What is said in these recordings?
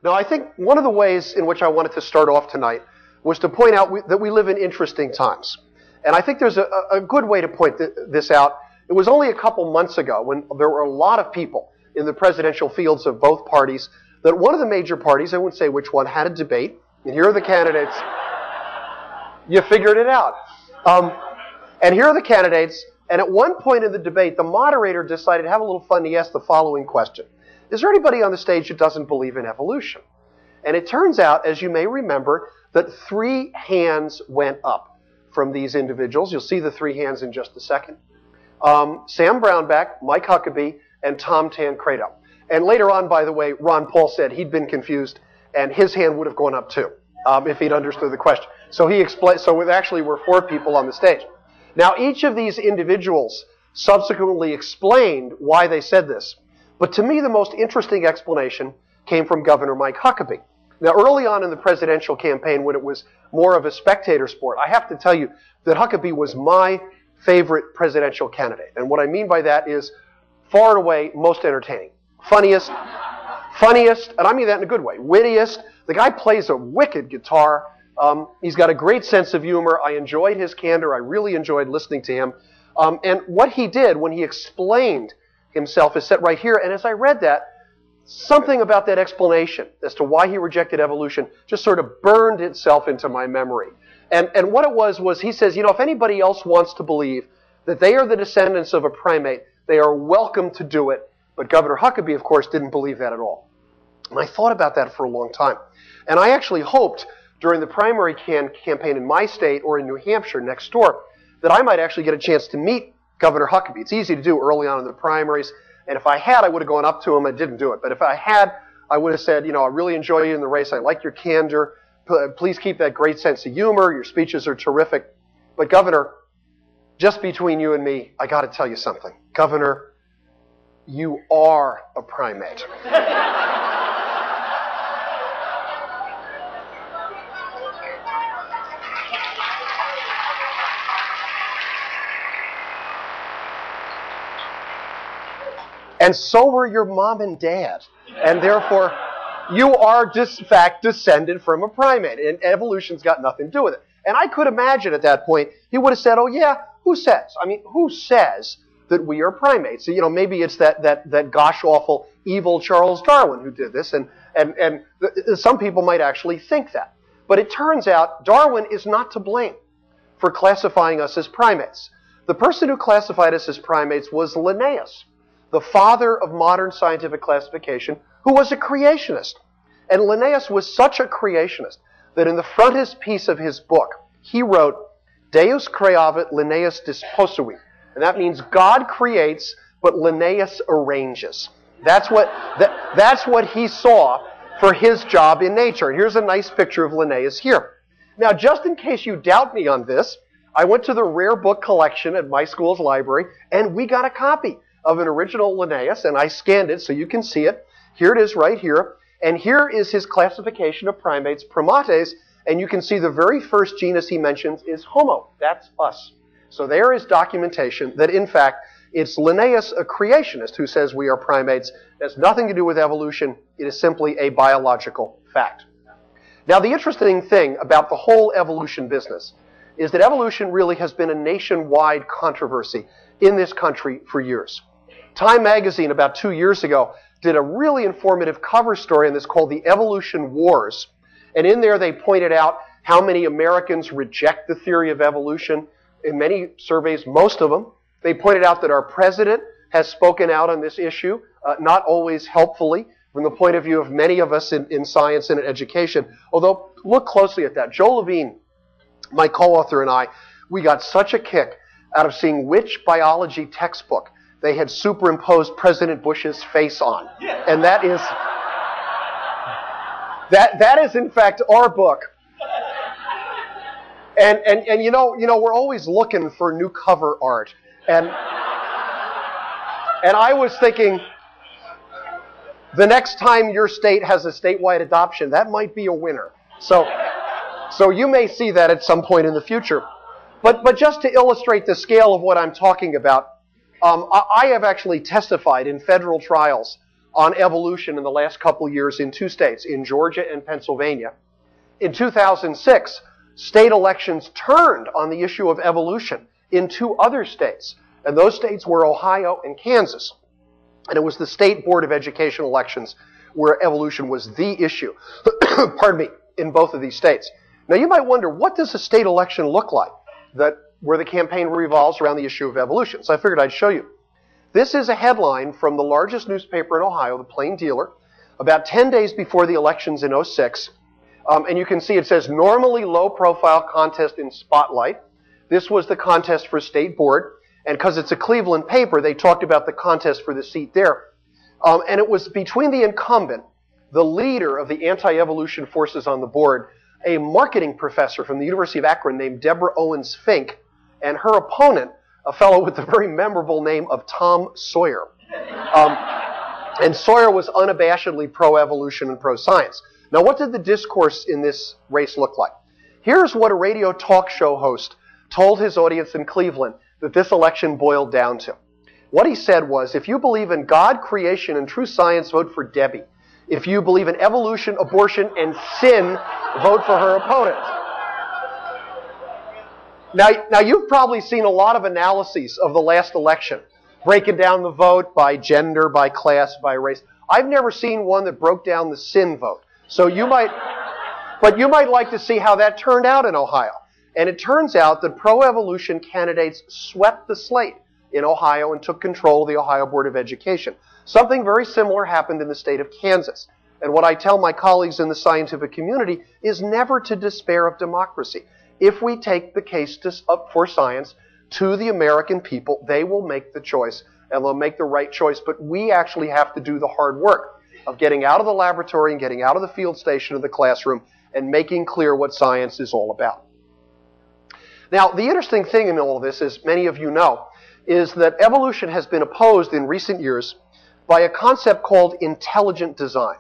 Now, I think one of the ways in which I wanted to start off tonight was to point out that we live in interesting times. And I think there's a good way to point this out. It was only a couple months ago when there were a lot of people in the presidential fields of both parties that one of the major parties, I won't say which one, had a debate. And here are the candidates. You figured it out. And here are the candidates. And at one point in the debate, the moderator decided to have a little fun. He asked the following question. Is there anybody on the stage who doesn't believe in evolution? And it turns out, as you may remember, that 3 hands went up from these individuals. You'll see the 3 hands in just a second. Sam Brownback, Mike Huckabee, and Tom Tancredo. And later on, by the way, Ron Paul said he'd been confused, and his hand would have gone up too, if he'd understood the question. So he explained. So it actually were 4 people on the stage. Now, each of these individuals subsequently explained why they said this. But to me, the most interesting explanation came from Governor Mike Huckabee. Now, early on in the presidential campaign, when it was more of a spectator sport, I have to tell you that Huckabee was my favorite presidential candidate. And what I mean by that is far and away most entertaining. Funniest, and I mean that in a good way, wittiest. The guy plays a wicked guitar. He's got a great sense of humor. I enjoyed his candor. I really enjoyed listening to him. And what he did when he explained himself is set right here. And as I read that, something about that explanation as to why he rejected evolution just sort of burned itself into my memory. And what it was he says, if anybody else wants to believe that they are the descendants of a primate, they are welcome to do it. But Governor Huckabee, of course, didn't believe that at all. And I thought about that for a long time. And I actually hoped during the primary campaign in my state or in New Hampshire next door that I might actually get a chance to meet Governor Huckabee. It's easy to do early on in the primaries. And if I had, I would have gone up to him. I didn't do it. But if I had, I would have said, I really enjoy you in the race. I like your candor. Please keep that great sense of humor. Your speeches are terrific. But Governor, just between you and me, I got to tell you something. Governor, you are a primate. And so were your mom and dad. And therefore, you are, in fact, descended from a primate. And evolution's got nothing to do with it. And I could imagine at that point, he would have said, oh yeah, who says? I mean, who says that we are primates? So, maybe it's that gosh-awful, evil Charles Darwin who did this. And some people might actually think that. But it turns out Darwin is not to blame for classifying us as primates. The person who classified us as primates was Linnaeus, the father of modern scientific classification, who was a creationist. And Linnaeus was such a creationist that in the frontispiece of his book, he wrote, Deus creavit Linnaeus disposui. And that means God creates, but Linnaeus arranges. That's what he saw for his job in nature. And here's a nice picture of Linnaeus here. Now, just in case you doubt me on this, I went to the rare book collection at my school's library, and we got a copy of an original Linnaeus, and I scanned it so you can see it. Here it is right here. And here is his classification of primates, primates, and you can see the very first genus he mentions is Homo. That's us. So there is documentation that, in fact, it's Linnaeus, a creationist, who says we are primates. It has nothing to do with evolution. It is simply a biological fact. Now, the interesting thing about the whole evolution business is that evolution really has been a nationwide controversy in this country for years. Time magazine, about 2 years ago, did a really informative cover story on this called The Evolution Wars. And in there, they pointed out how many Americans reject the theory of evolution. In many surveys, most of them. They pointed out that our president has spoken out on this issue, not always helpfully, from the point of view of many of us in science and in education. Although, look closely at that. Joe Levine, my co-author, and I, we got such a kick out of seeing which biology textbook they had superimposed President Bush's face on. And that is in fact our book. And we're always looking for new cover art. And I was thinking, the next time your state has a statewide adoption, that might be a winner. So you may see that at some point in the future. But just to illustrate the scale of what I'm talking about, I have actually testified in federal trials on evolution in the last couple of years in two states, in Georgia and Pennsylvania. In 2006, state elections turned on the issue of evolution in two other states, and those states were Ohio and Kansas. And it was the State Board of Education elections where evolution was the issue, pardon me, in both of these states. Now you might wonder, what does a state election look like where the campaign revolves around the issue of evolution? So I figured I'd show you. This is a headline from the largest newspaper in Ohio, the Plain Dealer, about 10 days before the elections in '06. And you can see it says, normally low-profile contest in Spotlight. This was the contest for state board. And because it's a Cleveland paper, they talked about the contest for the seat there. And it was between the incumbent, the leader of the anti-evolution forces on the board, a marketing professor from the University of Akron named Deborah Owens Fink, and her opponent, a fellow with the very memorable name of Tom Sawyer. And Sawyer was unabashedly pro-evolution and pro-science. Now, what did the discourse in this race look like? Here's what a radio talk show host told his audience in Cleveland that this election boiled down to. What he said was, if you believe in God, creation, and true science, vote for Debbie. If you believe in evolution, abortion, and sin, vote for her opponent. Now, you've probably seen a lot of analyses of the last election, breaking down the vote by gender, by class, by race. I've never seen one that broke down the sin vote. So you might like to see how that turned out in Ohio. And it turns out that pro-evolution candidates swept the slate in Ohio and took control of the Ohio Board of Education. Something very similar happened in the state of Kansas. And what I tell my colleagues in the scientific community is never to despair of democracy. If we take the case for science to the American people, they will make the choice, and they'll make the right choice. But we actually have to do the hard work of getting out of the laboratory and getting out of the field station of the classroom and making clear what science is all about. Now, the interesting thing in all of this, as many of you know, is that evolution has been opposed in recent years by a concept called intelligent design.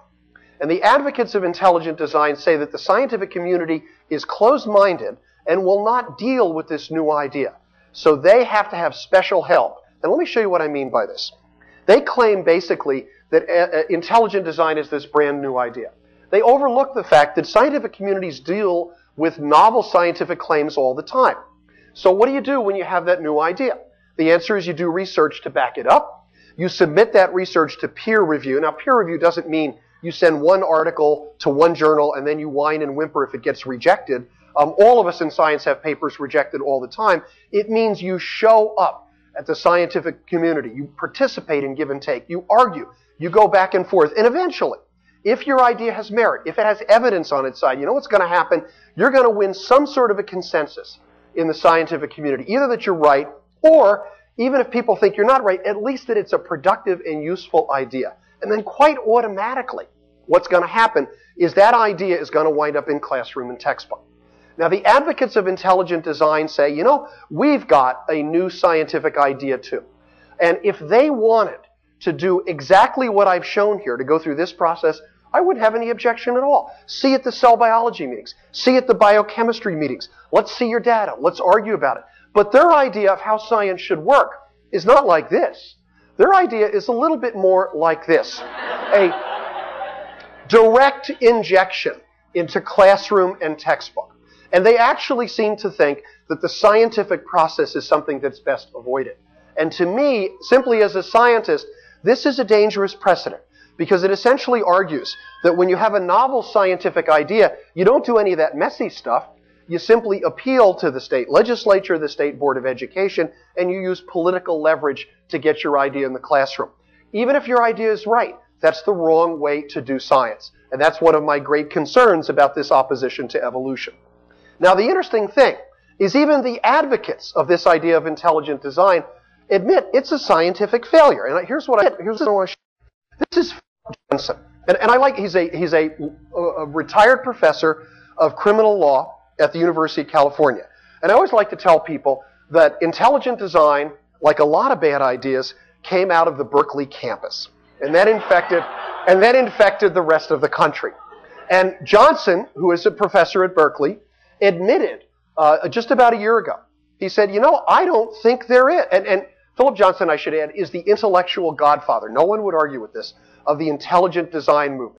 And the advocates of intelligent design say that the scientific community is closed-minded and will not deal with this new idea. So they have to have special help. And let me show you what I mean by this. They claim basically that intelligent design is this brand new idea. They overlook the fact that scientific communities deal with novel scientific claims all the time. So what do you do when you have that new idea? The answer is you do research to back it up. You submit that research to peer review. Now, peer review doesn't mean you send one article to one journal and then you whine and whimper if it gets rejected. All of us in science have papers rejected all the time. It means you show up at the scientific community. You participate in give and take. You argue. You go back and forth. And eventually, if your idea has merit, if it has evidence on its side, you know what's going to happen? You're going to win some sort of a consensus in the scientific community. Either that you're right, or even if people think you're not right, at least that it's a productive and useful idea. And then quite automatically, what's going to happen is that idea is going to wind up in classroom and textbook. Now, the advocates of intelligent design say, you know, we've got a new scientific idea too. And if they wanted to do exactly what I've shown here, to go through this process, I wouldn't have any objection at all. See at the cell biology meetings. See at the biochemistry meetings. Let's see your data. Let's argue about it. But their idea of how science should work is not like this. Their idea is a little bit more like this. A direct injection into classroom and textbook. And they actually seem to think that the scientific process is something that's best avoided. And to me, simply as a scientist, this is a dangerous precedent, because it essentially argues that when you have a novel scientific idea, you don't do any of that messy stuff. You simply appeal to the state legislature, the State Board of Education, and you use political leverage to get your idea in the classroom. Even if your idea is right, that's the wrong way to do science. And that's one of my great concerns about this opposition to evolution. Now, the interesting thing is even the advocates of this idea of intelligent design admit it's a scientific failure. And here's what I want to show. This is Philip Johnson. And I like, he's a retired professor of criminal law at the University of California. And I always like to tell people that intelligent design, like a lot of bad ideas, came out of the Berkeley campus. And that infected the rest of the country. And Johnson, who is a professor at Berkeley, admitted just about a year ago, he said, you know, I don't think there is. And Philip Johnson, I should add, is the intellectual godfather. No one would argue with this of the intelligent design movement.